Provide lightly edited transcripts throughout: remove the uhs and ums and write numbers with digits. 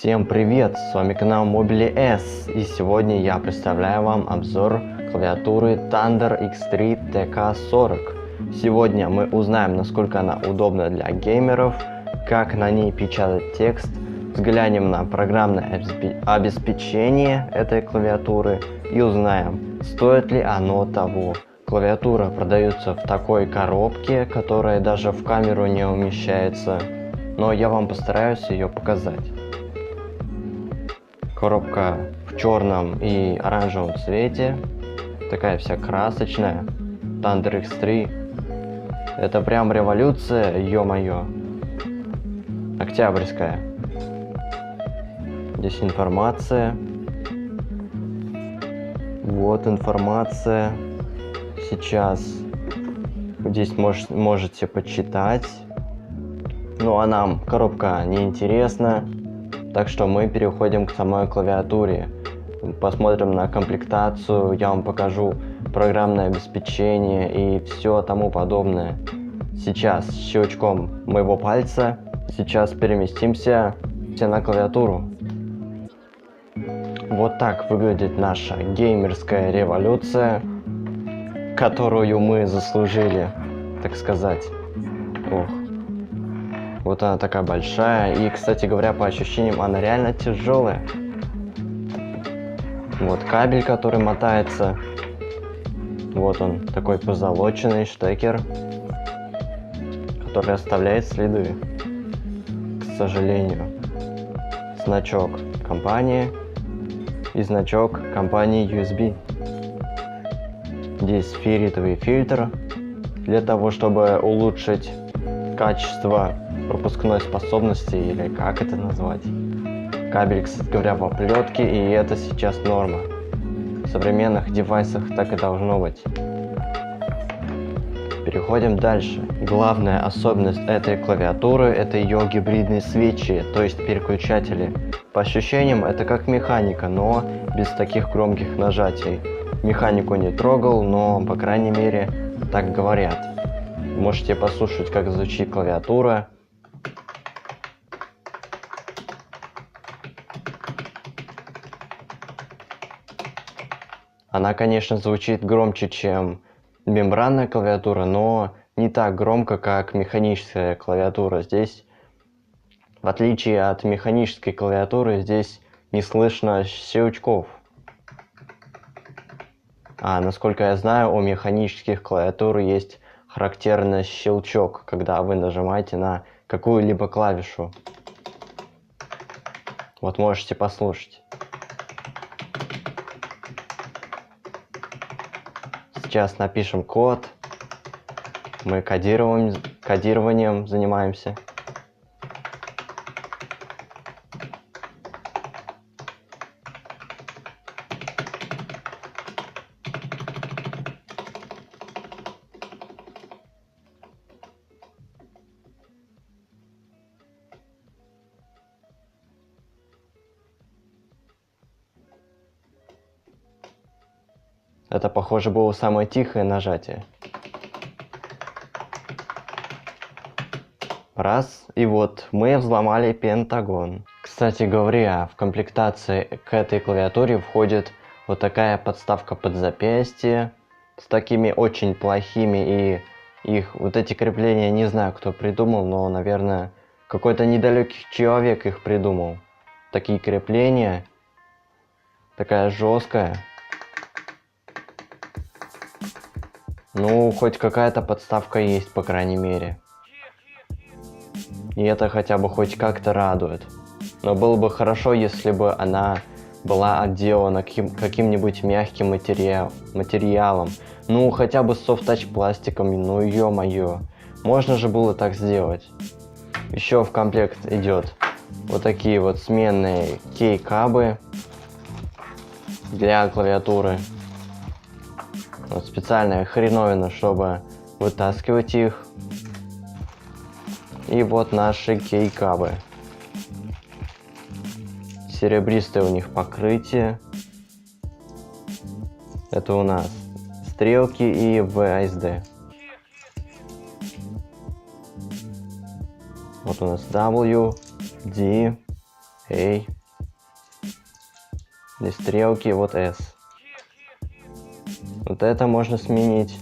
Всем привет, с вами канал Mobily S, и сегодня я представляю вам обзор клавиатуры Thunder X3 TK40. Сегодня мы узнаем, насколько она удобна для геймеров, как на ней печатать текст, взглянем на программное обеспечение этой клавиатуры и узнаем, стоит ли оно того. Клавиатура продается в такой коробке, которая даже в камеру не умещается, но я вам постараюсь ее показать. Коробка в черном и оранжевом цвете, такая вся красочная. Thunder X3. Это прям революция, ё-моё. Октябрьская. Здесь информация. Вот информация. Сейчас здесь можете почитать. Ну а нам коробка не интересна. Так что мы переходим к самой клавиатуре. Посмотрим на комплектацию, я вам покажу программное обеспечение и все тому подобное. Сейчас щелчком моего пальца переместимся на клавиатуру. Вот так выглядит наша геймерская революция, которую мы заслужили, так сказать. Ох. Вот она такая большая, и, кстати говоря, по ощущениям, она реально тяжелая. Вот кабель, который мотается. Вот он, такой позолоченный штекер, который оставляет следы, к сожалению. Значок компании и значок компании USB. Здесь ферритовый фильтр для того, чтобы улучшить качество пропускной способности, или как это назвать. Кабель, кстати говоря, в оплетке, и это сейчас норма. В современных девайсах так и должно быть. Переходим дальше. Главная особенность этой клавиатуры — это ее гибридные свечи, то есть переключатели. По ощущениям это как механика, но без таких громких нажатий. Механику не трогал, но по крайней мере так говорят. Можете послушать, как звучит клавиатура. Она, конечно, звучит громче, чем мембранная клавиатура, но не так громко, как механическая клавиатура. Здесь, в отличие от механической клавиатуры, здесь не слышно щелчков. А насколько я знаю, у механических клавиатур есть характерный щелчок, когда вы нажимаете на какую-либо клавишу. Вот можете послушать. Сейчас напишем код. Мы кодированием занимаемся. Это, похоже, было самое тихое нажатие. Раз, и вот мы взломали Пентагон. Кстати говоря, в комплектации к этой клавиатуре входит вот такая подставка под запястье с такими очень плохими, и их вот эти крепления, не знаю, кто придумал, но, наверное, какой-то недалекий человек их придумал. Такие крепления, такая жесткая. Ну, хоть какая-то подставка есть, по крайней мере. И это хотя бы хоть как-то радует. Но было бы хорошо, если бы она была отделана каким-нибудь мягким материалом. Ну, хотя бы софт-тач пластиком, ну ё-моё. Можно же было так сделать. Еще в комплект идет вот такие вот сменные кейкабы для клавиатуры. Вот специальная хреновина, чтобы вытаскивать их. И вот наши кейкабы. Серебристое у них покрытие. Это у нас стрелки и VSD. Вот у нас W, D, A. Для стрелки вот S. Вот это можно сменить.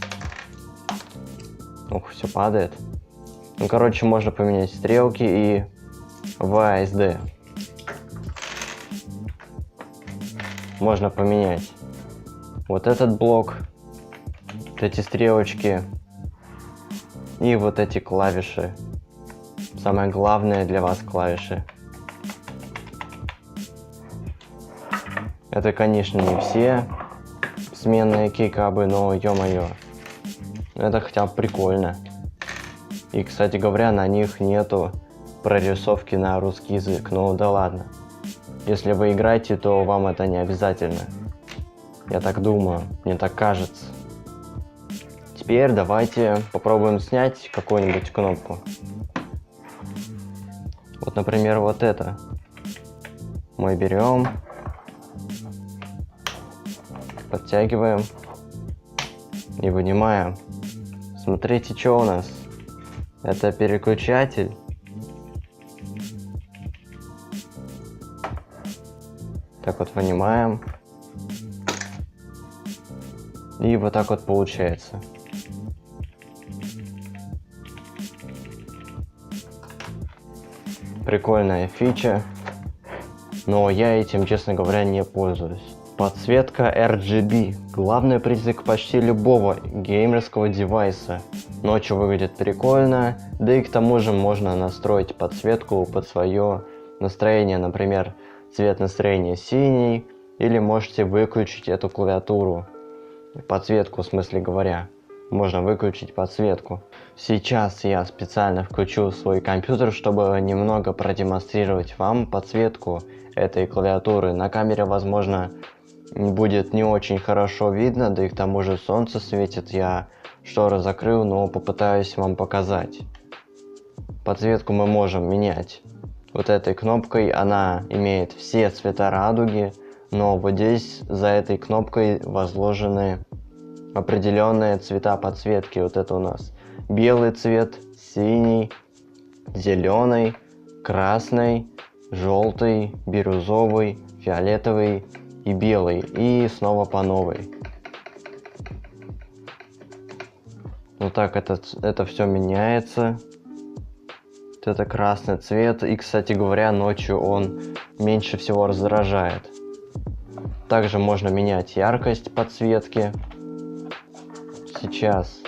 Ух, все падает. Ну, короче, можно поменять стрелки и VSD. Можно поменять вот этот блок, вот эти стрелочки и вот эти клавиши. Самое главное для вас клавиши. Это, конечно, не все сменные кейкабы, но ё-моё, это хотя бы прикольно. И, кстати говоря, на них нету прорисовки на русский язык, ну да ладно. Если вы играете, то вам это не обязательно. Я так думаю, мне так кажется. Теперь давайте попробуем снять какую-нибудь кнопку. Вот, например, вот это. Мы берем, подтягиваем и вынимаем. Смотрите, что у нас. Это переключатель. Так вот вынимаем. И вот так вот получается. Прикольная фича. Но я этим, честно говоря, не пользуюсь. Подсветка RGB. Главный признак почти любого геймерского девайса. Ночью выглядит прикольно, да и к тому же можно настроить подсветку под свое настроение. Например, цвет настроения синий, или можете выключить эту клавиатуру. Подсветку, в смысле говоря. Можно выключить подсветку. Сейчас я специально включу свой компьютер, чтобы немного продемонстрировать вам подсветку этой клавиатуры. На камере, возможно, будет не очень хорошо видно, да и к тому же солнце светит. Я шторы закрыл, но попытаюсь вам показать. Подсветку мы можем менять. Вот этой кнопкой она имеет все цвета радуги, но вот здесь за этой кнопкой возложены определенные цвета подсветки. Вот это у нас белый цвет, синий, зеленый, красный, желтый, бирюзовый, фиолетовый и белый. И снова по новой. Вот так это все меняется. Вот это красный цвет. И, кстати говоря, ночью он меньше всего раздражает. Также можно менять яркость подсветки. Сейчас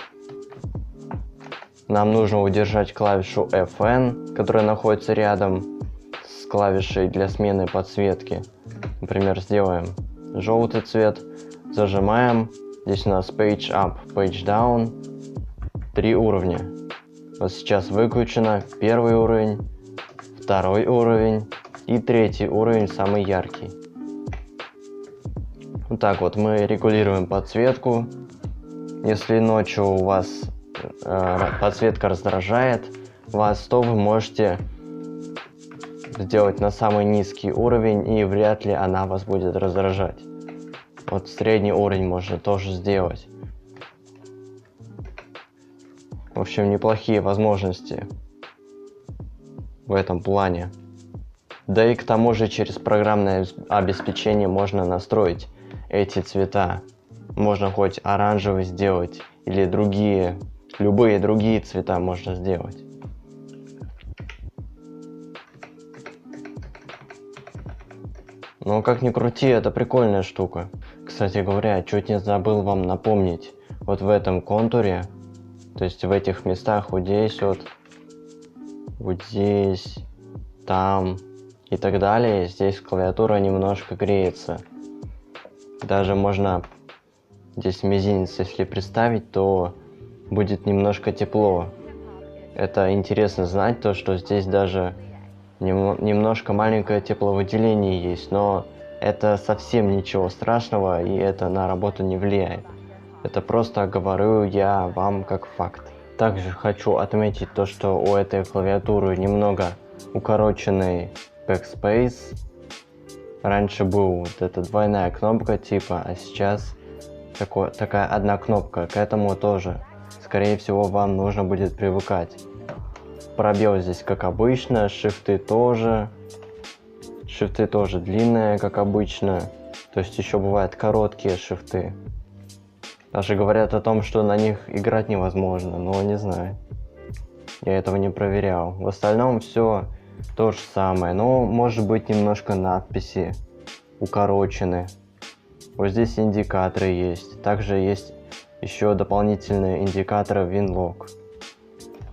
нам нужно удержать клавишу FN, которая находится рядом с клавишей для смены подсветки. Например, сделаем желтый цвет, зажимаем. Здесь у нас Page Up, Page Down. 3 уровня. Вот сейчас выключено первый уровень, второй уровень и третий уровень, самый яркий. Вот так вот мы регулируем подсветку. Если ночью у вас подсветка раздражает вас, то вы можете сделать на самый низкий уровень, и вряд ли она вас будет раздражать. Вот средний уровень можно тоже сделать. В общем, неплохие возможности в этом плане. Да и к тому же через программное обеспечение можно настроить эти цвета. Можно хоть оранжевый сделать или другие, любые другие цвета можно сделать. Но как ни крути, это прикольная штука. Кстати говоря, чуть не забыл вам напомнить, вот в этом контуре, то есть в этих местах, вот здесь вот здесь, там и так далее, здесь клавиатура немножко греется. Даже можно здесь мизинец, если представить, то будет немножко тепло. Это интересно знать, то что здесь даже немножко маленькое тепловыделение есть, но это совсем ничего страшного, и это на работу не влияет. Это просто говорю я вам как факт. Также хочу отметить то, что у этой клавиатуры немного укороченный backspace. Раньше был вот эта двойная кнопка типа, а сейчас такая одна кнопка. К этому тоже, скорее всего, вам нужно будет привыкать. Пробел здесь как обычно, шифты тоже. Шрифты тоже длинные, как обычно. То есть еще бывают короткие шрифты. Даже говорят о том, что на них играть невозможно, но не знаю. Я этого не проверял. В остальном все то же самое, но может быть немножко надписи укорочены. Вот здесь индикаторы есть. Также есть еще дополнительные индикаторы WinLock.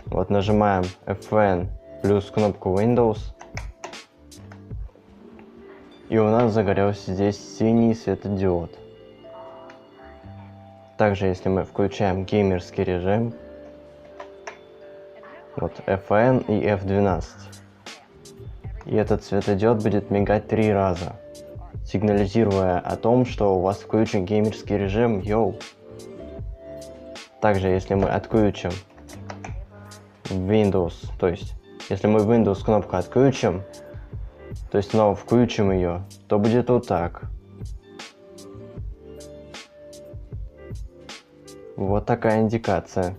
Вот нажимаем FN плюс кнопку Windows. И у нас загорелся здесь синий светодиод. Также если мы включаем геймерский режим, вот FN и F12. И этот светодиод будет мигать 3 раза, сигнализируя о том, что у вас включен геймерский режим, йоу. Также если мы отключим Windows, то есть если мы Windows кнопку отключим, то есть снова включим ее, то будет вот так. Вот такая индикация.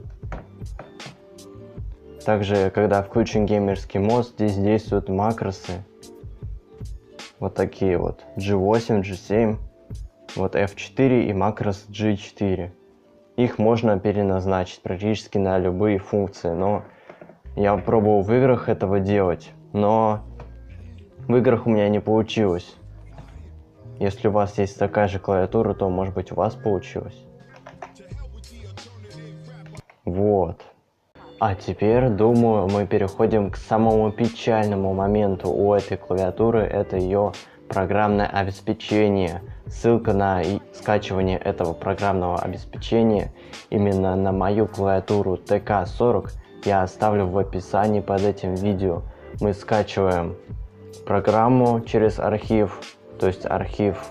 Также, когда включен геймерский мод, здесь действуют макросы. Вот такие вот. G8, G7, вот F4 и макрос G4. Их можно переназначить практически на любые функции, но я пробовал в играх этого делать, но в играх у меня не получилось. Если у вас есть такая же клавиатура, то может быть у вас получилось. Вот. А теперь, думаю, мы переходим к самому печальному моменту у этой клавиатуры. Это ее программное обеспечение. Ссылка на скачивание этого программного обеспечения именно на мою клавиатуру TK40 я оставлю в описании под этим видео. Мы скачиваем программу через архив, то есть архив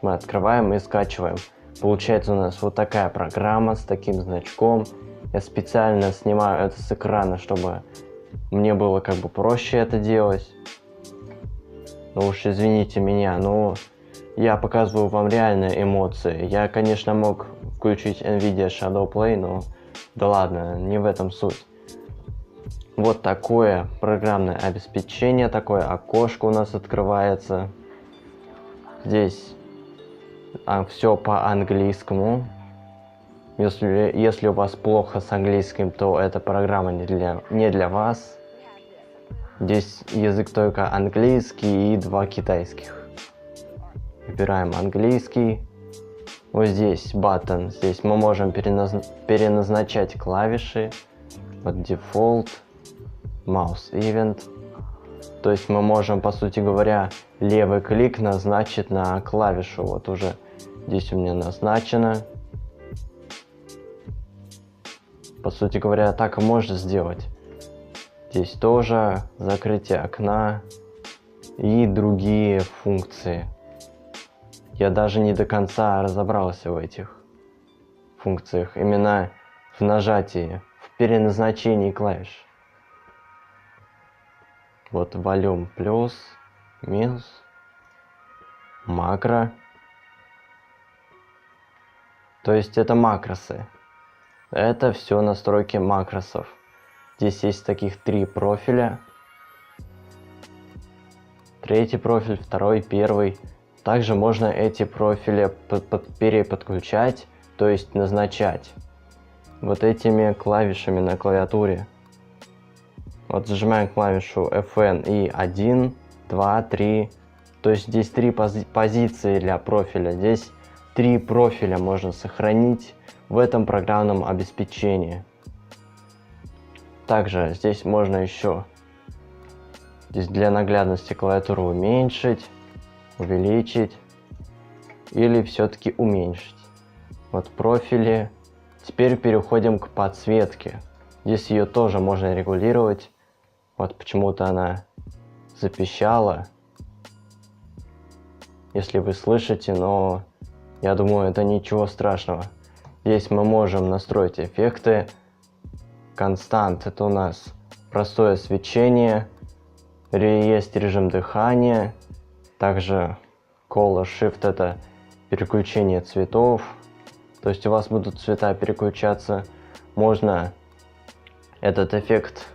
мы открываем и скачиваем. Получается у нас вот такая программа с таким значком. Я специально снимаю это с экрана, чтобы мне было как бы проще это делать. Ну уж извините меня, но я показываю вам реальные эмоции. Я, конечно, мог включить NVIDIA Shadow Play, но да ладно, не в этом суть. Вот такое программное обеспечение, такое окошко у нас открывается. Здесь все по-английскому. Если у вас плохо с английским, то эта программа не для вас. Здесь язык только английский и 2 китайских. Выбираем английский. Вот здесь button. Здесь мы можем переназначать клавиши. Вот Default, Mouse Event. То есть мы можем, по сути говоря, левый клик назначить на клавишу. Вот уже здесь у меня назначено. По сути говоря, так и можно сделать. Здесь тоже закрытие окна и другие функции. Я даже не до конца разобрался в этих функциях, именно в нажатии, в переназначении клавиш. Вот Volume плюс, минус, макро. То есть это макросы. Это все настройки макросов. Здесь есть таких 3 профиля. Третий профиль, второй, первый. Также можно эти профили переподключать, то есть назначать вот этими клавишами на клавиатуре. Вот зажимаем клавишу FN и 1, 2, 3. То есть здесь 3 позиции для профиля. Здесь 3 профиля можно сохранить в этом программном обеспечении. Также здесь можно еще здесь для наглядности клавиатуру уменьшить, увеличить или все-таки уменьшить. Вот профили. Теперь переходим к подсветке. Здесь ее тоже можно регулировать. Вот почему-то она запищала. Если вы слышите, но я думаю, это ничего страшного. Здесь мы можем настроить эффекты. Констант — это у нас простое свечение. Есть режим дыхания. Также Color Shift — это переключение цветов. То есть у вас будут цвета переключаться. Можно этот эффект,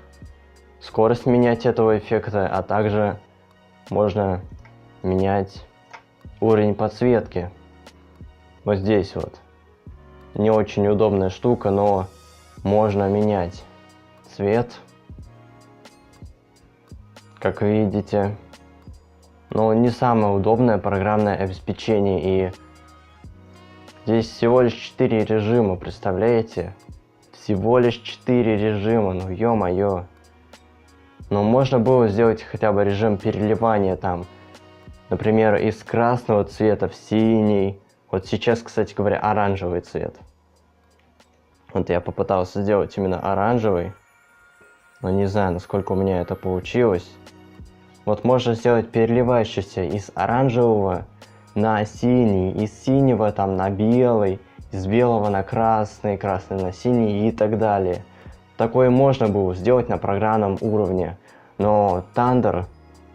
скорость менять этого эффекта, а также можно менять уровень подсветки. Вот здесь вот. Не очень удобная штука, но можно менять цвет. Как видите. Но не самое удобное программное обеспечение. И здесь всего лишь 4 режима, представляете? Всего лишь 4 режима, ну ё-моё. Но можно было сделать хотя бы режим переливания там. Например, из красного цвета в синий. Вот сейчас, кстати говоря, оранжевый цвет. Вот я попытался сделать именно оранжевый. Но не знаю, насколько у меня это получилось. Вот можно сделать переливающийся из оранжевого на синий, из синего там на белый, из белого на красный, красный на синий и так далее. Такое можно было сделать на программном уровне. Но Thunder,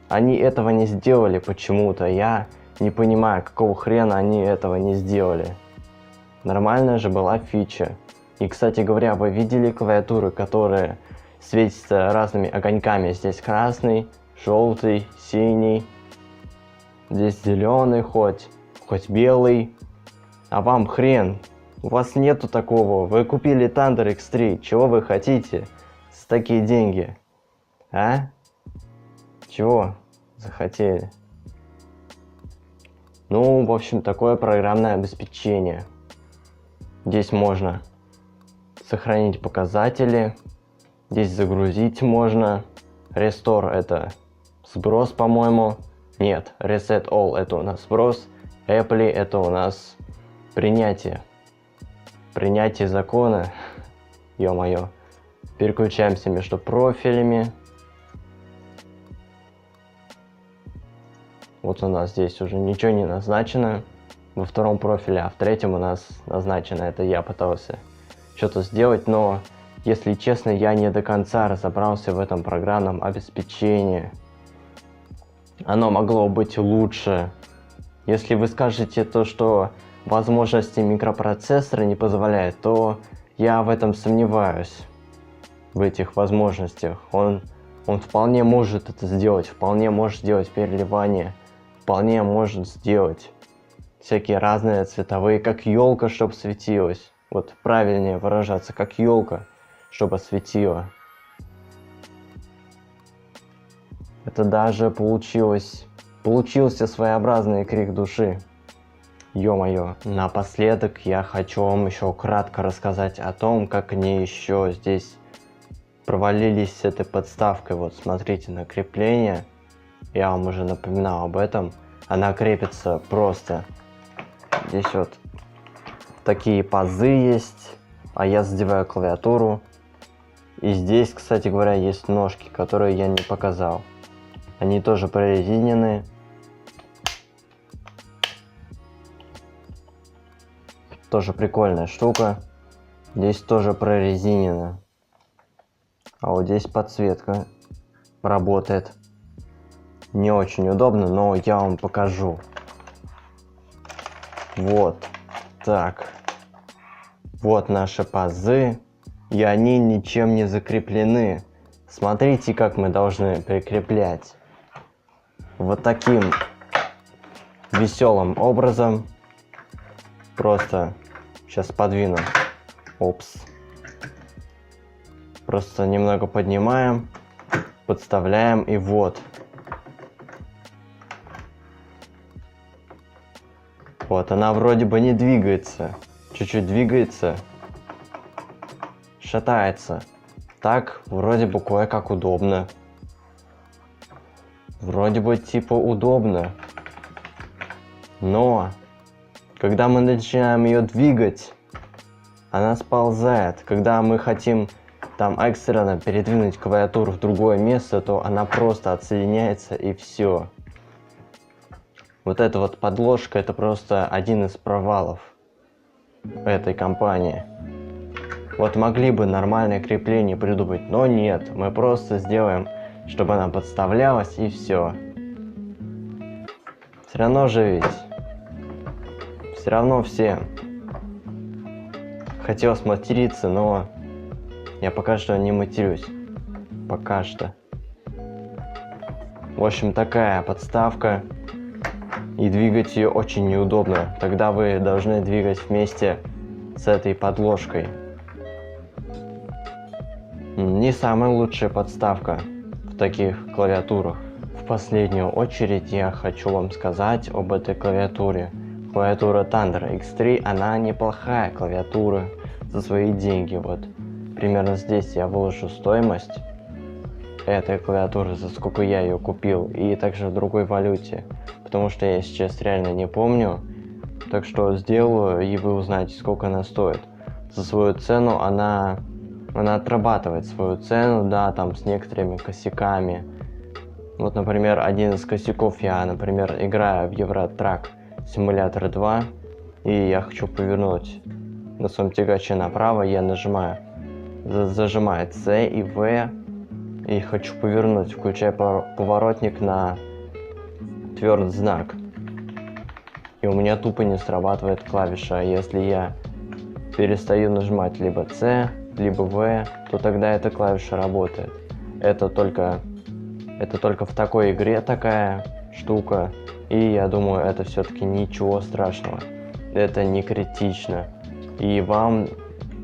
они этого не сделали почему-то. Я не понимаю, какого хрена они этого не сделали. Нормальная же была фича. И, кстати говоря, вы видели клавиатуры, которые светятся разными огоньками? Здесь красный, желтый, синий. Здесь зеленый хоть белый. А вам хрен. У вас нету такого. Вы купили Thunder X3. Чего вы хотите за такие деньги? А? Чего захотели? Ну, в общем, такое программное обеспечение. Здесь можно сохранить показатели. Здесь загрузить можно. Restore это сброс, по-моему. Нет, Reset All это у нас сброс. Apply это у нас принятие. Принятие закона. Ё-моё. Переключаемся между профилями. Вот у нас здесь уже ничего не назначено во втором профиле, а в третьем у нас назначено. Это я пытался что-то сделать, но, если честно, я не до конца разобрался в этом программном обеспечении. Оно могло быть лучше. Если вы скажете то, что возможности микропроцессора не позволяют, то я в этом сомневаюсь. В этих возможностях. Он вполне может это сделать, вполне может сделать переливание, вполне может сделать всякие разные цветовые, как елка, чтобы светилась. Вот правильнее выражаться, как елка, чтобы светила. Это даже получился своеобразный крик души. Ё-моё. Напоследок я хочу вам еще кратко рассказать о том, как они еще здесь провалились с этой подставкой. Вот смотрите на крепление. Я вам уже напоминал об этом. Она крепится просто. Здесь вот такие пазы есть. А я задеваю клавиатуру. И здесь, кстати говоря, есть ножки, которые я не показал. Они тоже прорезинены. Тоже прикольная штука. Здесь тоже прорезинено. А вот здесь подсветка работает. Не очень удобно, но я вам покажу. Вот так. Вот наши пазы. И они ничем не закреплены. Смотрите, как мы должны прикреплять. Вот таким веселым образом. Просто сейчас подвину. Опс. Просто немного поднимаем, подставляем и вот. Вот, она вроде бы не двигается. Чуть-чуть двигается. Шатается. Так, вроде бы кое-как удобно. Вроде бы типа удобно. Но, когда мы начинаем ее двигать, она сползает. Когда мы хотим там экстренно передвинуть клавиатуру в другое место, то она просто отсоединяется и все. Вот эта вот подложка, это просто один из провалов этой компании. Вот могли бы нормальное крепление придумать, но нет. Мы просто сделаем, чтобы она подставлялась и все. Все равно же ведь. Все равно все. Хотел сматериться, но я пока что не матерюсь. Пока что. В общем, такая подставка. И двигать ее очень неудобно. Тогда вы должны двигать вместе с этой подложкой. Не самая лучшая подставка в таких клавиатурах. В последнюю очередь я хочу вам сказать об этой клавиатуре. Клавиатура Thunder X3, она неплохая клавиатура за свои деньги. Вот примерно здесь я выложу стоимость этой клавиатуры, за сколько я ее купил, и также в другой валюте, потому что я сейчас реально не помню. Так что сделаю, и вы узнаете, сколько она стоит. За свою цену она отрабатывает свою цену, да, там с некоторыми косяками. Вот, например, один из косяков, я, например, играю в Евротрак Simulator 2, и я хочу повернуть на своем тягаче направо, я нажимаю, зажимаю C и V, и хочу повернуть, включая поворотник на твердый знак. И у меня тупо не срабатывает клавиша. Если я перестаю нажимать либо C, либо V, то тогда эта клавиша работает. Это только в такой игре такая штука. И я думаю, это все-таки ничего страшного. Это не критично. И вам,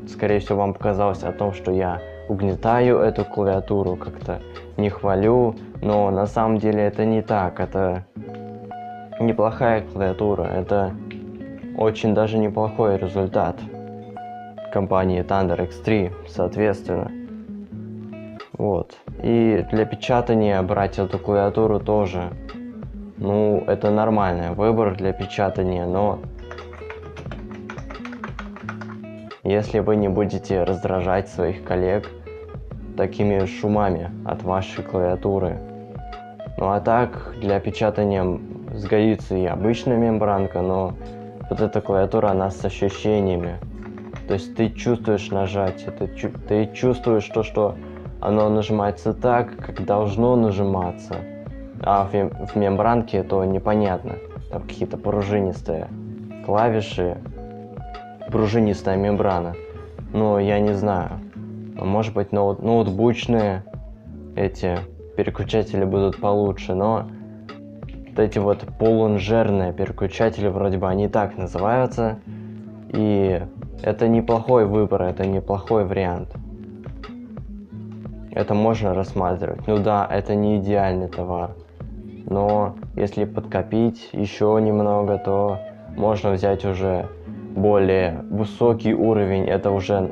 скорее всего, вам показалось о том, что я угнетаю эту клавиатуру, как-то не хвалю. Но на самом деле это не так. Это неплохая клавиатура. Это очень даже неплохой результат компании Thunder X3, соответственно. Вот. И для печатания брать эту клавиатуру тоже. Ну, это нормальный выбор для печатания, но если вы не будете раздражать своих коллег такими шумами от вашей клавиатуры. Ну а так, для печатания сгодится и обычная мембранка, но вот эта клавиатура, она с ощущениями. То есть ты чувствуешь нажатие, ты чувствуешь то, что оно нажимается так, как должно нажиматься. А в мембранке то непонятно. Там какие-то пружинистые клавиши, пружинистая мембрана. Но я не знаю. Может быть, ноутбучные эти переключатели будут получше, но вот эти вот полунжерные переключатели, вроде бы они так называются. И это неплохой выбор, это неплохой вариант. Это можно рассматривать. Ну да, это не идеальный товар. Но если подкопить еще немного, то можно взять уже более высокий уровень. Это уже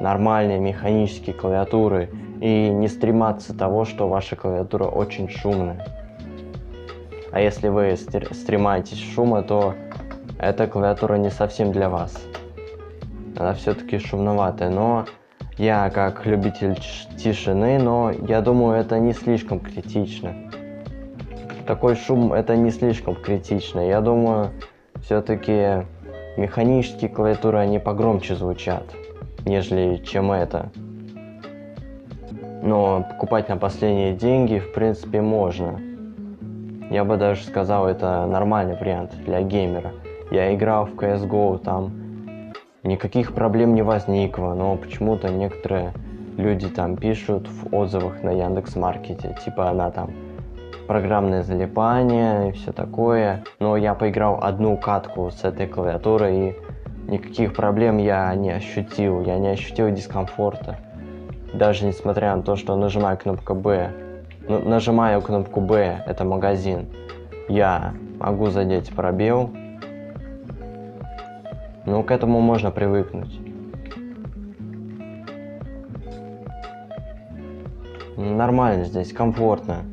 нормальные механические клавиатуры. И не стрематься того, что ваша клавиатура очень шумная. А если вы стремаетесь шума, то эта клавиатура не совсем для вас. Она все-таки шумноватая, но я как любитель тишины, но я думаю, это не слишком критично. Такой шум, это не слишком критично. Я думаю, все-таки механические клавиатуры, они погромче звучат, нежели чем это. Но покупать на последние деньги, в принципе, можно. Я бы даже сказал, это нормальный вариант для геймера. Я играл в CSGO, там никаких проблем не возникло, но почему-то некоторые люди там пишут в отзывах на Яндекс.Маркете, типа она там программное залипание и все такое. Но я поиграл одну катку с этой клавиатурой, и никаких проблем я не ощутил дискомфорта. Даже несмотря на то, что нажимаю кнопку B, нажимаю кнопку B, это магазин, я могу задеть пробел. Ну, к этому можно привыкнуть. Нормально здесь, комфортно.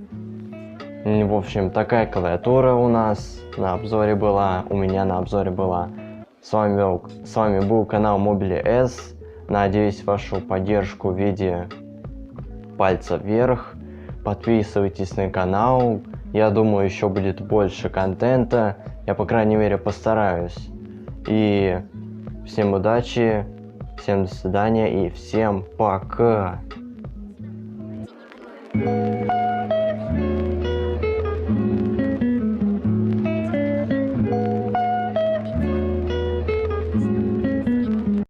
В общем, такая клавиатура у нас на обзоре была, у меня на обзоре была. С вами был канал Mobile S. Надеюсь, вашу поддержку в виде пальца вверх. Подписывайтесь на канал. Я думаю, еще будет больше контента. Я, по крайней мере, постараюсь. И всем удачи, всем до свидания и всем пока.